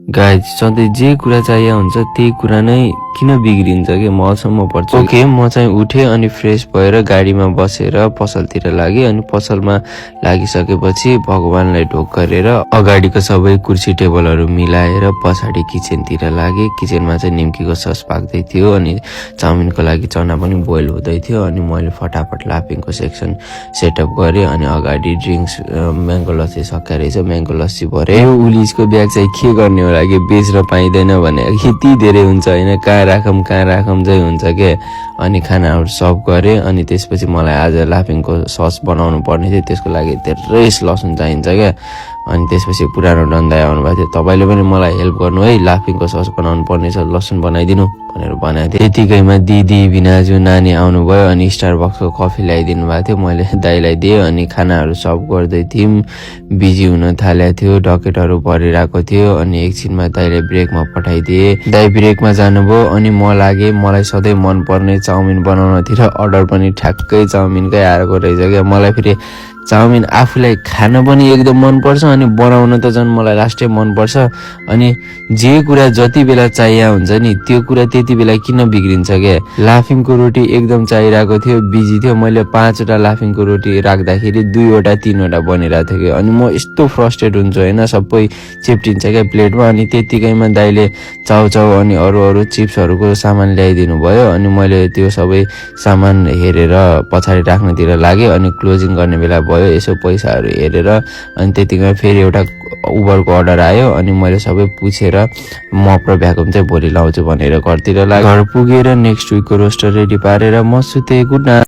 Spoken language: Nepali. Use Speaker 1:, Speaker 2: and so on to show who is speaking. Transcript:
Speaker 1: गाइज सधैँ जे कुरा चाहिएको हुन्छ त्यही कुरा नै किन बिग्रिन्छ कि म अचम्म पर्छ। ओके, म चाहिँ उठेँ अनि फ्रेस भएर गाडीमा बसेर पसलतिर लागेँ। अनि पसलमा लागिसकेपछि भगवानलाई ढोक गरेर अगाडिको सबै कुर्सी टेबलहरू मिलाएर पछाडि किचनतिर लागेँ। किचनमा चाहिँ निम्कीको सस पाक्दै थियो अनि चाउमिनको लागि चना पनि बोइल हुँदै थियो। अनि मैले फटाफट लाफिङको सेक्सन सेटअप गरेँ अनि अगाडि ड्रिङ्क्स म्याङ्गो लस्सी सकिया रहेछ, म्याङ्गो लस्सी भरेँ। यो उलिसको ब्याग चाहिँ के गर्ने होला कि बेच्न पाइँदैन भने यति धेरै हुन्छ होइन, कहाँ राखौँ चाहिँ हुन्छ के। अनि खानाहरू सर्भ गरेँ अनि त्यसपछि मलाई आज लाफिङको सस बनाउनु पर्ने थियो, त्यसको लागि धेरै लसुन चाहिन्छ क्या। अनि त्यसपछि पुरानो डन्दा आउनुभएको थियो, तपाईँले पनि मलाई हेल्प गर्नु है, लाफिङको सस बनाउनु पर्ने छ, लसुन बनाइदिनु भनेर बनाएको थिएँ। त्यतिकैमा दिदी भिनाजु नानी आउनुभयो अनि स्टारबक्सको कफी ल्याइदिनु भएको थियो, मैले दाइलाई दिएँ। अनि खानाहरू सर्भ गर्दै थियौँ, बिजी हुन थालेको थियो, डकेटहरू भरिरहेको थियो। अनि एकछिनमा दाइलाई ब्रेकमा पठाइदिएँ, दाइ ब्रेकमा जानुभयो अनि म लागेँ मलाई सधैँ मनपर्ने चाउमिन बनाउनतिर। अर्डर पनि ठ्याक्कै चाउमिनकै आएको रहेछ क्या। मलाई फेरि चाउमिन आफूलाई खान पनि एकदम मनपर्छ अनि बनाउन त झन् मलाई लास्टै मनपर्छ। अनि जे कुरा जति बेला चाहिएको हुन्छ नि त्यो कुरा त्यति बेला किन बिग्रिन्छ क्या। लाफिङको रोटी एकदम चाहिरहेको थियो, बिजी थियो, मैले 5वटा लाफिङको रोटी राख्दाखेरि 2वटा 3वटा बनिरहेको थियो कि। अनि म यस्तो फ्रस्ट्रेट हुन्छु होइन, सबै चेप्टिन्छ क्या प्लेटमा। अनि त्यतिकैमा दाइले चाउचाउ अनि अरू चिप्सहरूको सामान ल्याइदिनु भयो। अनि मैले त्यो सबै सामान हेरेर पछाडि राख्नतिर लागेँ अनि क्लोजिङ गर्ने बेला भयो, यसो पैसाहरू हेरेर। अनि त्यतिकैमा फेरि एउटा उबरको अर्डर आयो अनि मैले सबै पुछेर मप र भ्याकुम चाहिँ भोलि लाउँछु भनेर घरतिर लाग्यो। घर पुगेर नेक्स्ट विकको रोस्टर रेडी पारेर म सुतेँ। Good night.